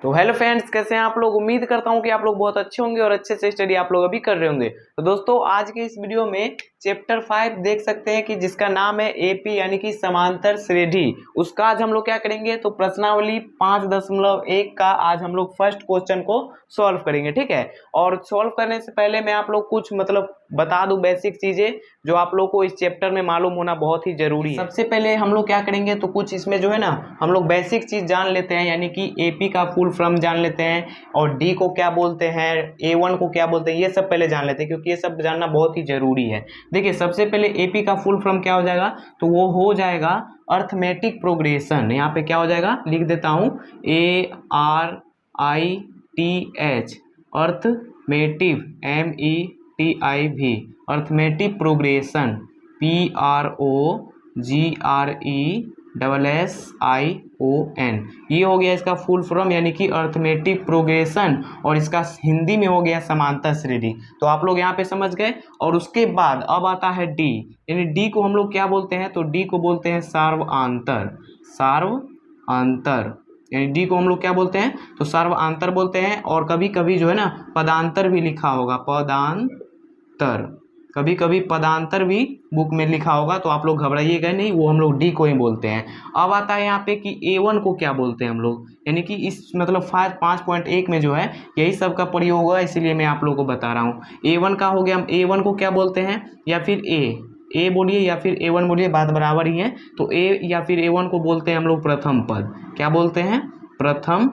तो hello friends, कैसे हैं आप लोग। उम्मीद करता हूं कि आप लोग बहुत अच्छे होंगे और अच्छे से स्टडी आप लोग अभी कर रहे होंगे। तो दोस्तों, आज के इस वीडियो में चैप्टर 5 देख सकते हैं कि जिसका नाम है एपी यानी कि समांतर श्रेणी। उसका आज हम लोग क्या करेंगे, तो प्रश्नावली 5.1 का आज हम लोग फर्स्ट क्वेश्चन को सॉल्व करेंगे, ठीक है। और सॉल्व करने से पहले मैं आप लोग कुछ बता दूं बेसिक चीजें जो आप लोग को इस चैप्टर में मालूम होना बहुत ही जरूरी है। सबसे पहले हम लोग क्या करेंगे, तो कुछ इसमें जो है ना हम लोग बेसिक चीज जान लेते हैं, यानी कि एपी का फुल फॉर्म जान लेते हैं और डी को क्या बोलते हैं, A1 को क्या बोलते हैं, ये सब पहले जान लेते हैं क्योंकि ये सब जानना बहुत ही जरूरी है। देखिए, सबसे पहले एपी का फुल फॉर्म क्या हो जाएगा, तो वो हो जाएगा अर्थमेटिक प्रोग्रेशन। यहाँ पे क्या हो जाएगा, लिख देता हूँ ARITH अर्थमेटिव METIV arithmetic progression PROGRESSION। ये हो गया इसका फुल फॉर्म, यानी कि अर्थमेटिक प्रोग्रेशन, और इसका हिंदी में हो गया समांतर श्रेणी। तो आप लोग यहाँ पे समझ गए। और उसके बाद अब आता है डी, यानी डी को हम लोग क्या बोलते हैं, तो डी को बोलते हैं सार्वआंतर। सार्वआंतर यानी डी को हम लोग क्या बोलते हैं, तो सार्वआंतर बोलते हैं। और कभी कभी जो है ना पदांतर भी लिखा होगा, पदांतर, कभी कभी पदांतर भी बुक में लिखा होगा, तो आप लोग घबराइएगा नहीं, वो हम लोग डी को ही बोलते हैं। अब आता है यहाँ पे कि A1 को क्या बोलते हैं हम लोग, यानी कि इस 5.1 में जो है यही सब का प्रयोग होगा, इसीलिए मैं आप लोग को बता रहा हूँ। A1 का हो गया, हम A1 को क्या बोलते हैं, या फिर ए बोलिए या फिर A1 बोलिए, बात बराबर ही है। तो ए या फिर A1 को बोलते हैं हम लोग प्रथम पद। क्या बोलते हैं, प्रथम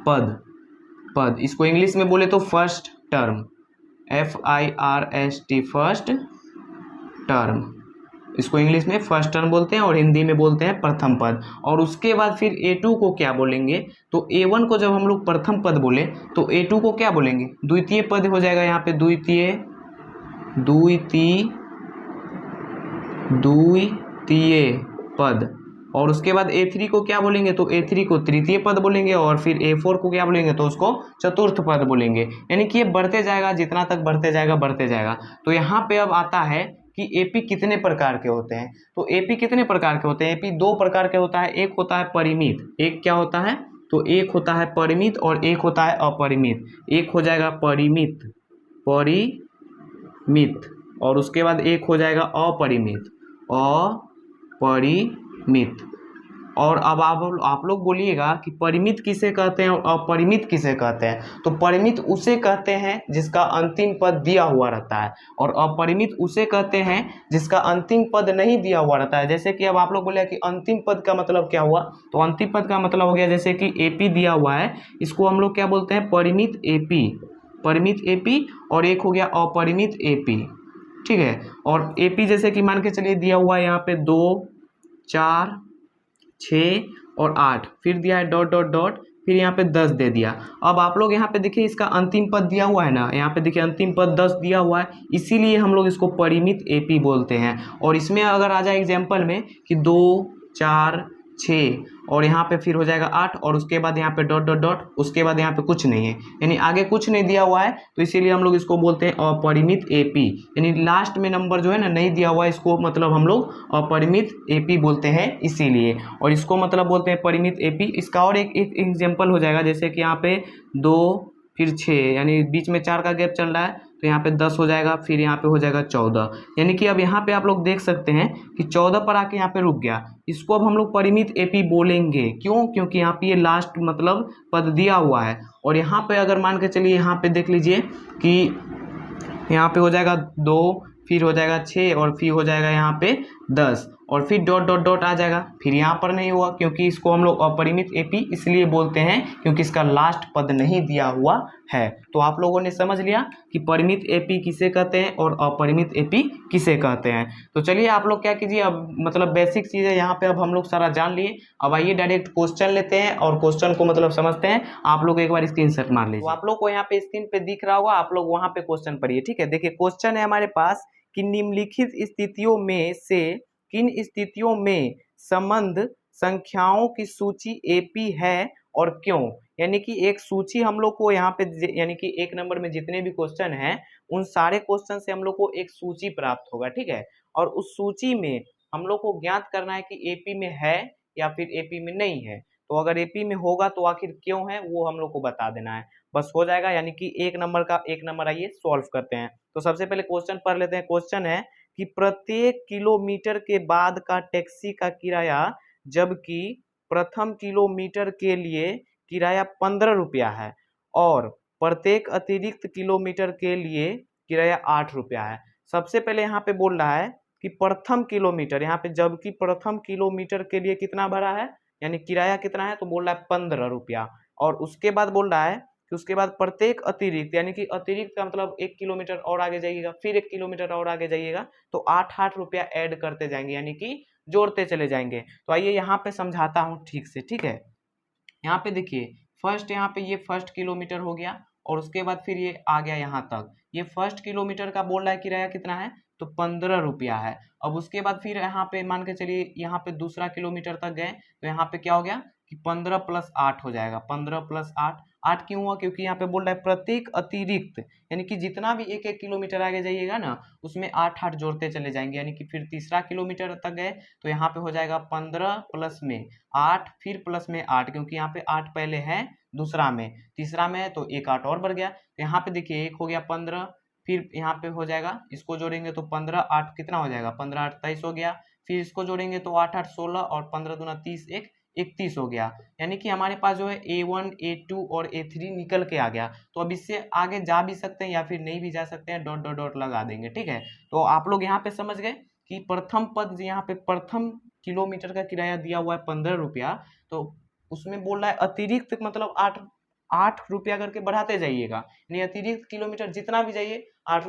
पद। इसको इंग्लिश में बोले तो first term, FIRST first term. इसको इंग्लिश में फर्स्ट टर्म बोलते हैं और हिंदी में बोलते हैं प्रथम पद। और उसके बाद फिर A2 को क्या बोलेंगे, तो A1 को जब हम लोग प्रथम पद बोले तो A2 को क्या बोलेंगे, द्वितीय पद हो जाएगा। यहाँ पे द्वितीय पद। और उसके बाद A3 को क्या बोलेंगे, तो A3 को तृतीय पद बोलेंगे। और फिर A4 को क्या बोलेंगे, तो उसको चतुर्थ पद बोलेंगे। यानी कि ये बढ़ते जाएगा, जितना तक बढ़ते जाएगा। तो यहाँ पे अब आता है कि एपी कितने प्रकार के होते हैं। तो एपी कितने प्रकार के होते हैं, एपी दो प्रकार के होता है। एक होता है परिमित, एक क्या होता है, तो एक होता है परिमित और एक होता है अपरिमित। एक हो जाएगा परिमित, और उसके बाद एक हो जाएगा अपरिमित। और अब आप लोग बोलिएगा कि परिमित किसे कहते हैं और अपरिमित किसे कहते हैं। तो परिमित उसे कहते हैं जिसका अंतिम पद दिया हुआ रहता है, और अपरिमित उसे कहते हैं जिसका अंतिम पद नहीं दिया हुआ रहता है। जैसे कि अब आप लोग बोले कि अंतिम पद का मतलब क्या हुआ, तो अंतिम पद का मतलब हो गया जैसे कि एपी दिया हुआ है, इसको हम लोग क्या बोलते हैं, परिमित एपी, और एक हो गया अपरिमित एपी, ठीक है। और एपी जैसे कि मान के चलिए दिया हुआ है यहाँ पे 2, 4, 6 और 8, फिर दिया है डॉट, फिर यहाँ पे 10 दे दिया। अब आप लोग यहाँ पे देखिए इसका अंतिम पद दिया हुआ है ना, यहाँ पे देखिए अंतिम पद 10 दिया हुआ है, इसीलिए हम लोग इसको परिमित एपी बोलते हैं। और इसमें अगर आ जाए एग्जाम्पल में कि 2, 4, 6 और यहाँ पे फिर हो जाएगा 8, और उसके बाद यहाँ पे डॉट, उसके बाद यहाँ पे कुछ नहीं है, यानी आगे कुछ नहीं दिया हुआ है, तो इसीलिए हम लोग इसको बोलते हैं अपरिमित एपी। यानी लास्ट में नंबर जो है ना नहीं दिया हुआ है, इसको मतलब हम लोग अपरिमित एपी बोलते हैं इसीलिए। और इसको मतलब बोलते हैं परिमित एपी। इसका और एक एग्जाम्पल हो जाएगा, जैसे कि यहाँ पे 2 फिर 6, यानी बीच में 4 का गैप चल रहा है, तो यहाँ पे 10 हो जाएगा, फिर यहाँ पे हो जाएगा 14। यानी कि अब यहाँ पे आप लोग देख सकते हैं कि 14 पर आके यहाँ पे रुक गया। इसको अब हम लोग परिमित एपी बोलेंगे, क्यों, क्योंकि यहाँ पे ये लास्ट मतलब पद दिया हुआ है। और यहाँ पे अगर मान के चलिए यहाँ पे देख लीजिए कि यहाँ पे हो जाएगा 2, फिर हो जाएगा 6 और फिर हो जाएगा यहाँ पे 10, और फिर डॉट आ जाएगा, फिर यहाँ पर नहीं हुआ क्योंकि इसको हम लोग अपरिमित एपी इसलिए बोलते हैं क्योंकि इसका लास्ट पद नहीं दिया हुआ है। तो आप लोगों ने समझ लिया कि परिमित एपी किसे कहते हैं और अपरिमित एपी किसे कहते हैं। तो चलिए आप लोग क्या कीजिए, अब मतलब बेसिक चीज़ें यहाँ पे अब हम लोग सारा जान लिए। अब आइए डायरेक्ट क्वेश्चन लेते हैं और क्वेश्चन को मतलब समझते हैं। आप लोग एक बार स्क्रीनशॉट मार लीजिए। तो आप लोग को यहाँ पे स्क्रीन पे दिख रहा होगा, आप लोग वहाँ पे क्वेश्चन पढ़िए, ठीक है। देखिए क्वेश्चन है हमारे पास कि निम्नलिखित स्थितियों में से किन स्थितियों में संबंध संख्याओं की सूची एपी है और क्यों। यानी कि एक सूची हम लोग को यहाँ पे, यानी कि एक नंबर में जितने भी क्वेश्चन हैं उन सारे क्वेश्चन से हम लोग को एक सूची प्राप्त होगा, ठीक है। और उस सूची में हम लोग को ज्ञात करना है कि एपी में है या फिर एपी में नहीं है। तो अगर एपी में होगा तो आखिर क्यों है वो हम लोग को बता देना है, बस हो जाएगा। यानी कि एक नंबर आइए सॉल्व करते हैं। तो सबसे पहले क्वेश्चन पढ़ लेते हैं। क्वेश्चन है कि प्रत्येक किलोमीटर के बाद का टैक्सी का किराया जबकि प्रथम किलोमीटर के लिए किराया 15 रुपया है और प्रत्येक अतिरिक्त किलोमीटर के लिए किराया 8 रुपया है। सबसे पहले यहाँ पे बोल रहा है कि प्रथम किलोमीटर, यहाँ पे जबकि प्रथम किलोमीटर के लिए कितना भरा है, यानी किराया कितना है, तो बोल रहा है 15 रुपया। और उसके बाद बोल रहा है कि उसके बाद प्रत्येक अतिरिक्त, यानी कि अतिरिक्त का मतलब 1 किलोमीटर और आगे जाइएगा, फिर 1 किलोमीटर और आगे जाइएगा तो 8-8 रुपया ऐड करते जाएंगे, यानी कि जोड़ते चले जाएंगे। तो आइए यहाँ पे समझाता हूँ ठीक से, ठीक है। यहाँ पे देखिए फर्स्ट, यहाँ पे ये फर्स्ट किलोमीटर हो गया और उसके बाद फिर ये आ गया यहाँ तक। ये फर्स्ट किलोमीटर का बोल रहा है किराया कितना है, तो 15 रुपया है। अब उसके बाद फिर यहाँ पे मान के चलिए यहाँ पे दूसरा किलोमीटर तक गए तो यहाँ पे क्या हो गया कि 15 + 8 हो जाएगा। 15 + 8, 8 क्यों हुआ, क्योंकि यहाँ पे बोल रहा है प्रत्येक अतिरिक्त, यानी कि जितना भी 1-1 किलोमीटर आगे जाइएगा ना उसमें 8-8 जोड़ते चले जाएंगे। यानी कि फिर तीसरा किलोमीटर तक गए तो यहाँ पे हो जाएगा 15 प्लस में 8 फिर प्लस में 8, क्योंकि यहाँ पे 8 पहले है दूसरा में, तीसरा में है तो एक 8 और बढ़ गया। तो यहाँ पे देखिए एक हो गया 15, फिर यहाँ पे हो जाएगा, इसको जोड़ेंगे तो 15 8 कितना हो जाएगा, 15 8 23 हो गया। फिर इसको जोड़ेंगे तो 8 8 16 और 15 दूना 30 1 31 हो गया। यानी कि हमारे पास जो है A1 A2 और A3 निकल के आ गया। तो अब इससे आगे जा भी सकते हैं या फिर नहीं भी जा सकते हैं, डॉट डॉट डॉट लगा देंगे, ठीक है। तो आप लोग यहाँ पे समझ गए कि प्रथम पद, यहाँ पे प्रथम किलोमीटर का किराया दिया हुआ है 15 रुपया, तो उसमें बोल रहा है अतिरिक्त मतलब 8 रुपया करके बढ़ाते जाइएगा, यानी अतिरिक्त किलोमीटर जितना भी जाइए 8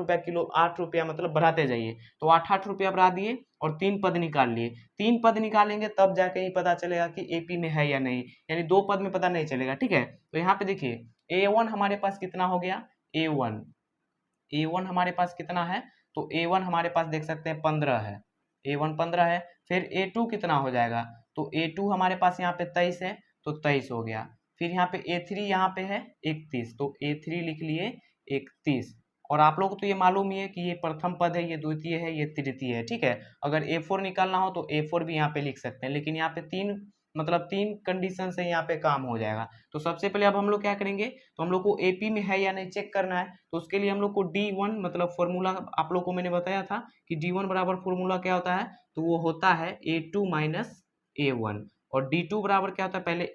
रुपया मतलब बढ़ाते जाइए। तो 8-8 रुपया बढ़ा दिए और 3 पद निकाल लिए। 3 पद निकालेंगे तब जाके ही पता चलेगा कि एपी में है या नहीं, यानी 2 पद में पता नहीं चलेगा, ठीक है। तो यहाँ पे देखिए A1 हमारे पास कितना हो गया, A1 हमारे पास कितना है, तो A1 हमारे पास देख सकते हैं 15 है, A1 15 है। फिर A2 कितना हो जाएगा, तो A2 हमारे पास यहाँ पे 23 है तो 23 हो गया। फिर यहाँ पे A3 यहाँ पे है 31, तो A3 लिख लिए 31। और आप लोगों को तो ये मालूम ही है कि ये प्रथम पद है, ये द्वितीय है, ये तृतीय है, ठीक है। अगर A4 निकालना हो तो A4 भी यहाँ पे लिख सकते हैं, लेकिन यहाँ पे तीन कंडीशन से यहाँ पे काम हो जाएगा। तो सबसे पहले अब हम लोग क्या करेंगे, तो हम लोग को एपी में है या नहीं चेक करना है। तो उसके लिए हम लोग को D1 मतलब फॉर्मूला आप लोग को मैंने बताया था कि D1 बराबर फॉर्मूला क्या होता है, तो वो होता है A2 माइनस A1। और D2 बराबर क्या होता है, पहले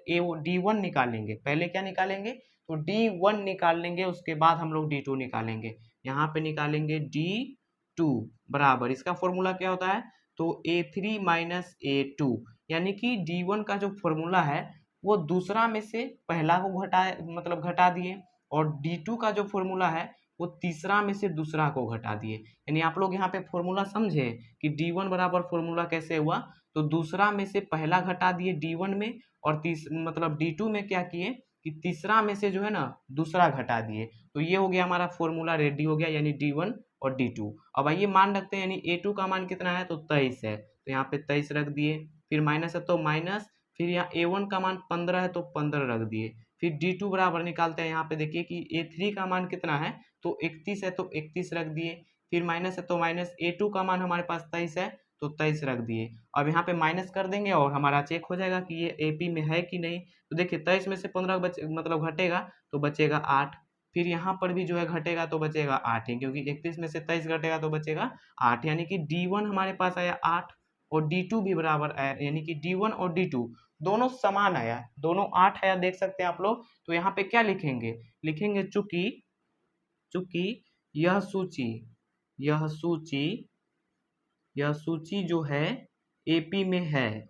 D1 निकालेंगे, पहले क्या निकालेंगे, तो D1 निकाल लेंगे, उसके बाद हम लोग D2 निकालेंगे। यहाँ पे निकालेंगे D2 बराबर, इसका फॉर्मूला क्या होता है, तो A3 माइनस A2, यानी कि D1 का जो फॉर्मूला है वो दूसरा में से पहला को घटा दिए, और D2 का जो फॉर्मूला है वो तीसरा में से दूसरा को घटा दिए। यानी आप लोग यहाँ पे फॉर्मूला समझे कि D1 बराबर फॉर्मूला कैसे हुआ, तो दूसरा में से पहला घटा दिए D1 में, और D2 में क्या किए कि तीसरा में से जो है ना दूसरा घटा दिए। तो ये हो गया हमारा फॉर्मूला रेडी हो गया, यानी D1 और D2। अब आइए मान रखते हैं, यानी A2 का मान कितना है, तो 23 है, तो यहाँ पे 23 रख दिए। फिर माइनस है तो माइनस, फिर यहाँ A1 का मान 15 है तो 15 रख दिए। फिर D2 बराबर निकालते हैं, यहाँ पे देखिए कि A3 का मान कितना है, तो 31 है तो 31 रख दिए। फिर माइनस है तो माइनस, A2 का मान हमारे पास 23 है तो 23 रख दिए। अब यहाँ पे माइनस कर देंगे और हमारा चेक हो जाएगा कि ये एपी में है कि नहीं। तो देखिए 23 में से 15 घटेगा तो बचेगा 8। फिर यहाँ पर भी जो है घटेगा तो बचेगा 8 ही, क्योंकि 31 में से 23 घटेगा तो बचेगा 8, यानी कि D1 हमारे पास आया 8 और D2 भी बराबर आया, यानी कि D1 और D2 दोनों समान आया, दोनों 8 आया, देख सकते हैं आप लोग। तो यहाँ पे क्या लिखेंगे चूंकि यह सूची जो है एपी में है,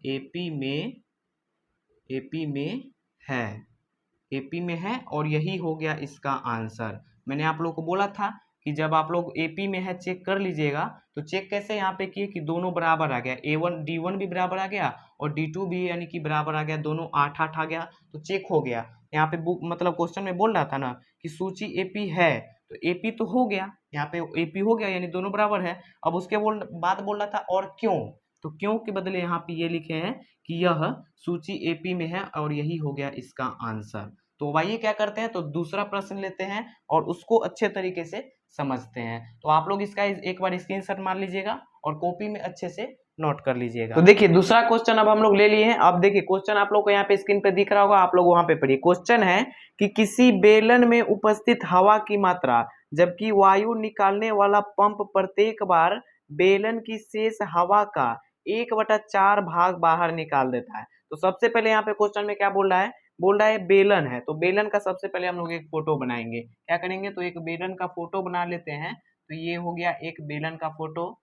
एपी में है और यही हो गया इसका आंसर। मैंने आप लोग को बोला था कि जब आप लोग एपी में है चेक कर लीजिएगा। तो चेक कैसे यहाँ पे किए कि दोनों बराबर आ गया, D1 भी बराबर आ गया और D2 भी यानी कि बराबर आ गया, दोनों 8-8 आ गया, तो चेक हो गया। यहाँ पे क्वेश्चन में बोल रहा था ना कि सूची एपी है, तो एपी तो हो गया, यहाँ पे एपी हो गया यानी दोनों बराबर है। अब उसके बाद बोल रहा था और क्यों, तो क्यों के बदले यहाँ पे ये लिखे हैं कि यह सूची एपी में है और यही हो गया इसका आंसर। तो आइए क्या करते हैं, तो दूसरा प्रश्न लेते हैं और उसको अच्छे तरीके से समझते हैं। तो आप लोग इसका एक बार स्क्रीनशॉट मार लीजिएगा और कॉपी में अच्छे से नोट कर लीजिएगा। तो देखिए दूसरा क्वेश्चन अब हम लोग ले लिए हैं। अब देखिए क्वेश्चन आप लोग को यहाँ पे स्क्रीन पे दिख रहा होगा, आप लोग वहां पे पढ़िए। क्वेश्चन है कि किसी बेलन में उपस्थित हवा की मात्रा जबकि वायु निकालने वाला पंप प्रत्येक बार बेलन की शेष हवा का 1/4 भाग बाहर निकाल देता है। तो सबसे पहले यहाँ पे क्वेश्चन में क्या बोल रहा है, बोल रहा है बेलन है, तो बेलन का सबसे पहले हम लोग एक फोटो बनाएंगे। क्या करेंगे, तो एक बेलन का फोटो बना लेते हैं। तो ये हो गया एक बेलन का फोटो,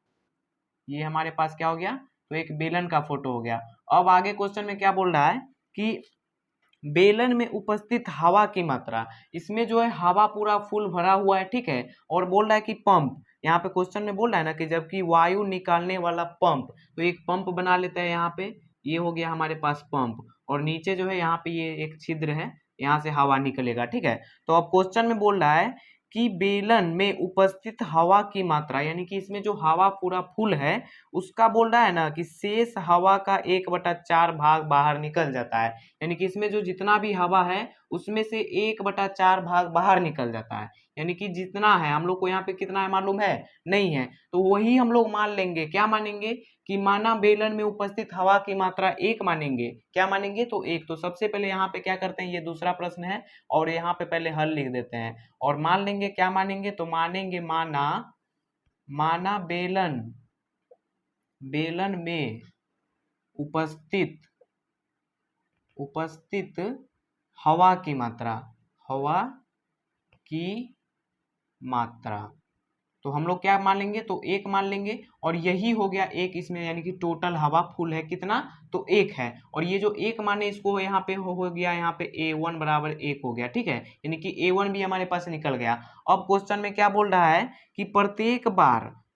ये हमारे पास क्या हो गया, तो एक बेलन का फोटो हो गया। अब आगे क्वेश्चन में क्या बोल रहा है कि बेलन में उपस्थित हवा की मात्रा, इसमें जो है हवा पूरा फुल भरा हुआ है, ठीक है। और बोल रहा है कि पंप, यहाँ पे क्वेश्चन में बोल रहा है ना कि जबकि वायु निकालने वाला पंप, तो एक पंप बना लेते हैं यहाँ पे। ये हो गया हमारे पास पंप, और नीचे जो है यहाँ पे ये एक छिद्र है, यहाँ से हवा निकलेगा, ठीक है। तो अब क्वेश्चन में बोल रहा है कि बेलन में उपस्थित हवा की मात्रा, यानी कि इसमें जो हवा पूरा फुल है उसका बोल रहा है ना कि शेष हवा का 1/4 भाग बाहर निकल जाता है। यानी कि इसमें जो जितना भी हवा है उसमें से 1/4 भाग बाहर निकल जाता है। यानी कि जितना है, हम लोग को यहाँ पे कितना है मालूम है, नहीं है, तो वही हम लोग मान लेंगे। क्या मानेंगे कि माना बेलन में उपस्थित हवा की मात्रा 1 मानेंगे। क्या मानेंगे, तो 1। तो सबसे पहले यहाँ पे क्या करते हैं, ये दूसरा प्रश्न है और यहाँ पे पहले हल लिख देते हैं और मान लेंगे। क्या मानेंगे, तो मानेंगे माना बेलन में उपस्थित हवा की मात्रा, तो हम लोग क्या मान लेंगे, तो 1 मान लेंगे। और यही हो गया 1 इसमें, यानी कि टोटल हवा फुल है कितना, तो 1 है। और ये जो 1 माने इसको यहाँ पे हो गया, यहाँ पे A1 बराबर 1 हो गया, ठीक है। यानी कि A1 भी हमारे पास निकल गया। अब क्वेश्चन में क्या बोल रहा है कि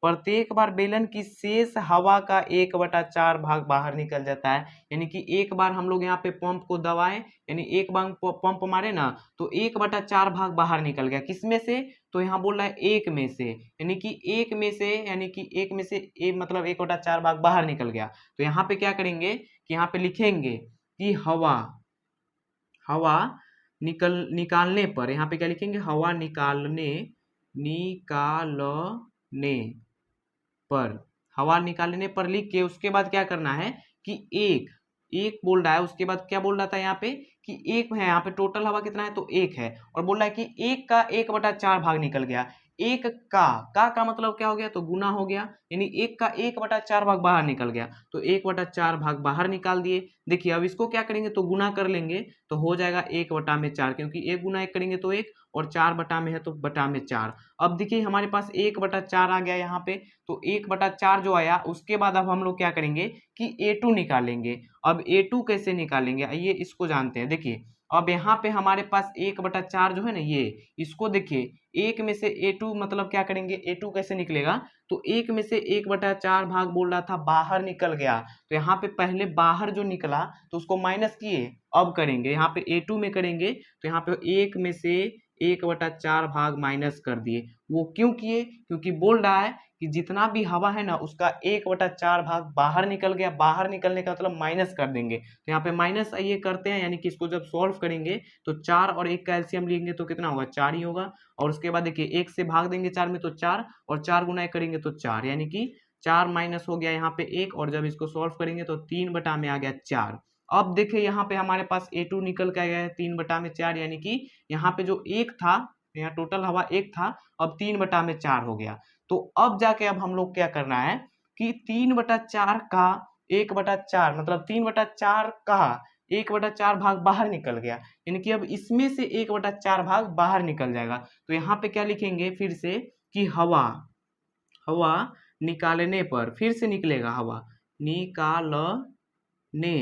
प्रत्येक बार बेलन की शेष हवा का 1/4 भाग बाहर निकल जाता है। यानी कि एक बार हम लोग यहाँ पे पंप को दबाएं, यानी एक बार पंप मारे ना, तो 1/4 भाग बाहर निकल गया। किसमें से, तो यहाँ बोल रहा है 1 में से, यानी कि 1 में से मतलब 1/4 भाग बाहर निकल गया। तो यहाँ पे क्या करेंगे कि यहाँ पे लिखेंगे कि हवा निकालने पर, यहाँ पे क्या लिखेंगे, हवा निकालने पर लिख के उसके बाद क्या करना है कि एक बोल रहा है। उसके बाद क्या बोल रहा था यहाँ पे कि 1 है, यहाँ पे टोटल हवा कितना है, तो 1 है। और बोल रहा है कि 1 का 1/4 भाग निकल गया। 1 का मतलब क्या हो गया, तो गुना हो गया, यानी 1 का 1/4 भाग बाहर निकल गया। तो 1/4 भाग बाहर निकाल दिए। देखिए अब इसको क्या करेंगे, तो गुना कर लेंगे, तो हो जाएगा 1/4, क्योंकि 1 गुना 1 करेंगे तो 1, और 4 बटा में है तो बटा में 4। अब देखिए हमारे पास 1/4 आ गया यहाँ पे। तो 1/4 जो आया, उसके बाद अब हम लोग क्या करेंगे कि A2 निकालेंगे। अब A2 कैसे निकालेंगे, आइए इसको जानते हैं। देखिए अब यहाँ पे हमारे पास 1/4 जो है ना, ये इसको देखिए 1 में से A2 मतलब क्या करेंगे, A2 कैसे निकलेगा, तो 1 में से 1/4 भाग बोल रहा था बाहर निकल गया। तो यहाँ पे पहले बाहर जो निकला तो उसको माइनस किए, अब करेंगे यहाँ पे A2 में करेंगे, तो यहाँ पे 1 में से 1/4 भाग माइनस कर दिए। वो क्यों किए, क्योंकि बोल रहा है कि जितना भी हवा है ना उसका 1/4 भाग बाहर निकल गया। बाहर निकलने का मतलब माइनस कर देंगे। तो यहाँ पे माइनस ये करते हैं, यानी कि इसको जब सॉल्व करेंगे तो 4 और 1 का एलसीएम लेंगे तो कितना होगा, 4 ही होगा। और उसके बाद देखिए 1 से भाग देंगे 4 में तो 4, और 4 गुना 1 करेंगे तो 4, यानी कि 4 माइनस हो गया यहाँ पे 1, और जब इसको सॉल्व करेंगे तो 3 बटा में आ गया 4। अब देखिए यहाँ पे हमारे पास A2 निकल के गया है 3 बटा में 4, यानी कि यहाँ पे जो 1 था, यहाँ टोटल हवा 1 था, अब 3 बटा में 4 हो गया। तो अब जाके अब हम लोग क्या करना है कि 3/4 का 1/4 मतलब 3/4 का 1/4 भाग बाहर निकल गया, यानी कि अब इसमें से 1/4 भाग बाहर निकल जाएगा। तो यहाँ पे क्या लिखेंगे फिर से कि हवा निकालने पर, फिर से निकलेगा हवा निकालने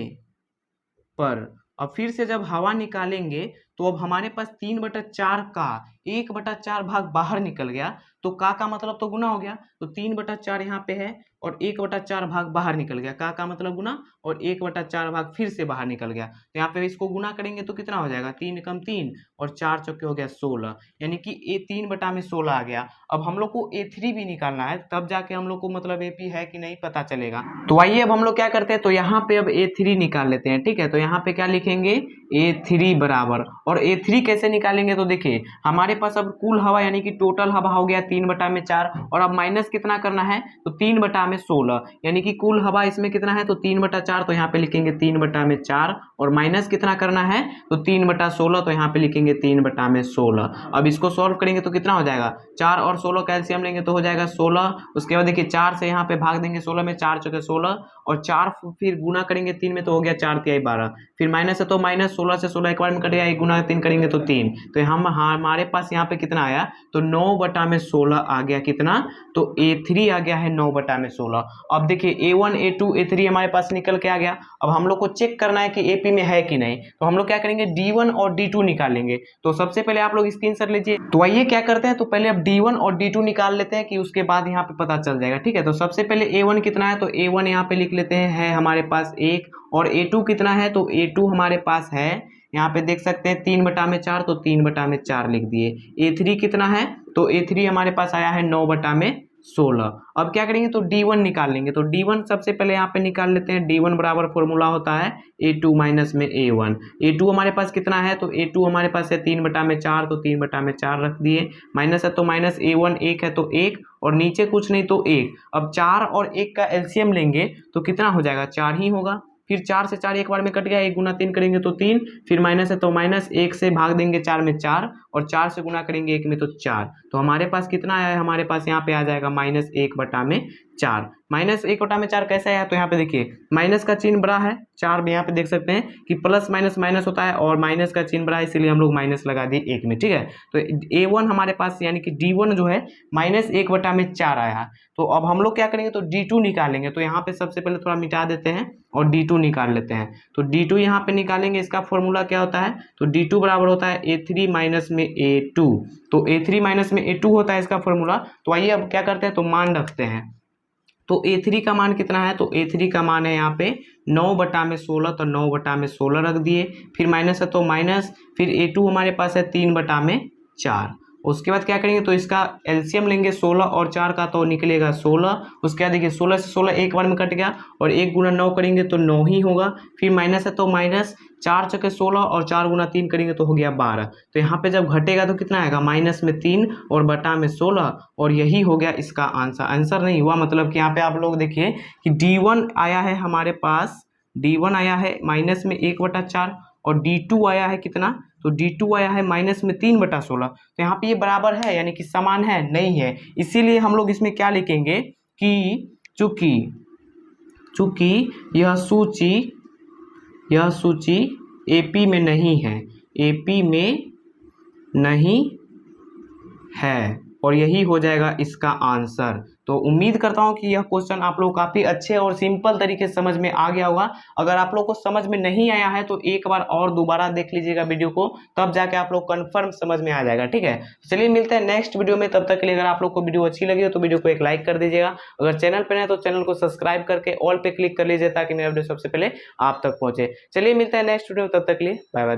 पर। अब फिर से जब हवा निकालेंगे तो अब हमारे पास 3/4 का 1/4 भाग बाहर निकल गया, तो का मतलब तो गुना हो गया। तो 3/4 यहाँ पे है और 1/4 भाग बाहर निकल गया, का मतलब गुना, और 1/4 भाग फिर से बाहर निकल गया। तो यहाँ पे इसको गुना करेंगे तो कितना हो जाएगा, 3 कम 3 और 4 चौके हो गया 16, यानी कि A3 बटा में 16 आ गया। अब हम लोग को A3 भी निकालना है, तब जाके हम लोग को मतलब AP है कि नहीं पता चलेगा। तो आइए अब हम लोग क्या करते हैं, तो यहाँ पे अब A3 निकाल लेते हैं, ठीक है। तो यहाँ पे क्या लिखेंगे A3 बराबर, और A3 कैसे निकालेंगे, तो देखिए हमारे पास अब कुल हवा यानी कि टोटल हवा हो गया 3 बटा में 4, और अब माइनस कितना करना है, तो 3 बटा में 16, यानी कि कुल हवा इसमें कितना है तो 3/4, तो यहाँ पे लिखेंगे 3/4, और माइनस कितना करना है तो 3/16, तो यहाँ पे लिखेंगे 3/16। अब इसको सॉल्व करेंगे तो कितना हो जाएगा, 4 और 16 का एलसीएम लेंगे तो हो जाएगा 16। उसके बाद देखिए 4 से यहाँ पे भाग देंगे 16 में, 4 चौके 16, और 4 फिर गुना करेंगे 3 में तो हो गया 4 तिहाई 12, फिर माइनस है तो माइनस, 16 से 16 एक बार में कटेगा, 1 गुना 3 करेंगे तो 3, तो हम हमारे पास यहाँ पे कितना आया तो 9/16 आ गया। कितना, तो A3 आ गया है 9/16। अब देखिए A1 A2 A3 हमारे पास निकल के आ गया। अब हम लोग को चेक करना है कि AP में है कि नहीं, तो हम लोग क्या करेंगे D1 और D2 निकालेंगे। तो सबसे पहले आप लोग स्क्रीनशॉट लीजिए। तो आइए क्या करते हैं, तो पहले अब D1 और D2 निकाल लेते हैं कि उसके बाद यहाँ पे पता चल जाएगा। ठीक है, तो सबसे पहले A1 कितना है, तो A1 यहाँ पे लिख लेते हैं, है हमारे पास 1, और A2 कितना है, तो A2 हमारे पास है, यहाँ पे देख सकते हैं 3/4, तो 3/4 लिख दिए। A3 कितना है, तो A3 हमारे पास आया है 9/16। अब क्या करेंगे, तो D1 निकाल लेंगे। तो D1 सबसे पहले यहाँ पे निकाल लेते हैं। D1 बराबर फॉर्मूला होता है A2 माइनस में A1। A2 हमारे पास कितना है, तो A2 हमारे पास है 3/4, तो 3/4 रख दिए, माइनस है तो माइनस, A1 1 है तो 1, और नीचे कुछ नहीं तो 1। अब 4 और 1 का एलसीएम लेंगे तो कितना हो जाएगा, 4 ही होगा। फिर 4 से 4 एक बार में कट गया, 1 गुना 3 करेंगे तो 3, फिर माइनस है तो माइनस, 1 से भाग देंगे 4 में 4, और 4 से गुना करेंगे 1 में तो 4, तो हमारे पास कितना आया है, हमारे पास यहाँ पे आ जाएगा -1/4। -1/4 कैसे आया, तो यहाँ पे देखिए माइनस का चिन्ह बड़ा है, 4 में यहाँ पे देख सकते हैं कि प्लस माइनस माइनस होता है, और माइनस का चिन्ह बड़ा है इसीलिए हम लोग माइनस लगा दिए 1 में। ठीक है, तो A1 हमारे पास यानी कि D1 जो है -1/4 आया है। तो अब हम लोग क्या करेंगे, तो D2 निकालेंगे। तो यहाँ पे सबसे पहले थोड़ा मिटा देते हैं और D2 निकाल लेते हैं। तो D2 यहाँ पे निकालेंगे, इसका फॉर्मूला क्या होता है, तो D2 बराबर होता है A3 माइनस में A2। तो A3 माइनस में A2 होता है इसका फॉर्मूला। तो आइए अब क्या करते हैं, तो मान रखते हैं। तो A3 का मान कितना है, तो A3 का मान है यहाँ पे 9/16, तो 9/16 रख दिए, फिर माइनस है तो माइनस, फिर A2 हमारे पास है 3/4। उसके बाद क्या करेंगे, तो इसका एलसीएम लेंगे 16 और 4 का, तो निकलेगा 16। उसके बाद देखिए 16 से 16 एक बार में कट गया, और 1 गुना 9 करेंगे तो 9 ही होगा, फिर माइनस है तो माइनस, 4 चौके 16, और 4 गुना 3 करेंगे तो हो गया 12। तो यहाँ पे जब घटेगा तो कितना आएगा, माइनस में 3 और बटा में 16, और यही हो गया इसका आंसर। आंसर नहीं हुआ, मतलब कि यहाँ पे आप लोग देखिए कि D1 आया है हमारे पास, D1 आया है माइनस में 1/4, और D2 आया है कितना, तो D2 आया है माइनस में 3/16। तो यहाँ पे ये बराबर है, यानी कि समान है, नहीं है। इसीलिए हम लोग इसमें क्या लिखेंगे कि चूंकि यह सूची AP में नहीं है, AP में नहीं है, और यही हो जाएगा इसका आंसर। तो उम्मीद करता हूं कि यह क्वेश्चन आप लोग काफ़ी अच्छे और सिंपल तरीके से समझ में आ गया होगा। अगर आप लोग को समझ में नहीं आया है तो एक बार और दोबारा देख लीजिएगा वीडियो को, तब जाके आप लोग कंफर्म समझ में आ जाएगा। ठीक है, चलिए मिलते हैं नेक्स्ट वीडियो में। तब तक के लिए अगर आप लोग को वीडियो अच्छी लगी हो तो वीडियो को एक लाइक कर दीजिएगा। अगर चैनल पर है तो चैनल को सब्सक्राइब करके ऑल पे क्लिक कर लीजिए, ताकि मेरा वीडियो सबसे पहले आप तक पहुंचे। चलिए मिलते हैं नेक्स्ट वीडियो में, तब तक के लिए बाय बाय।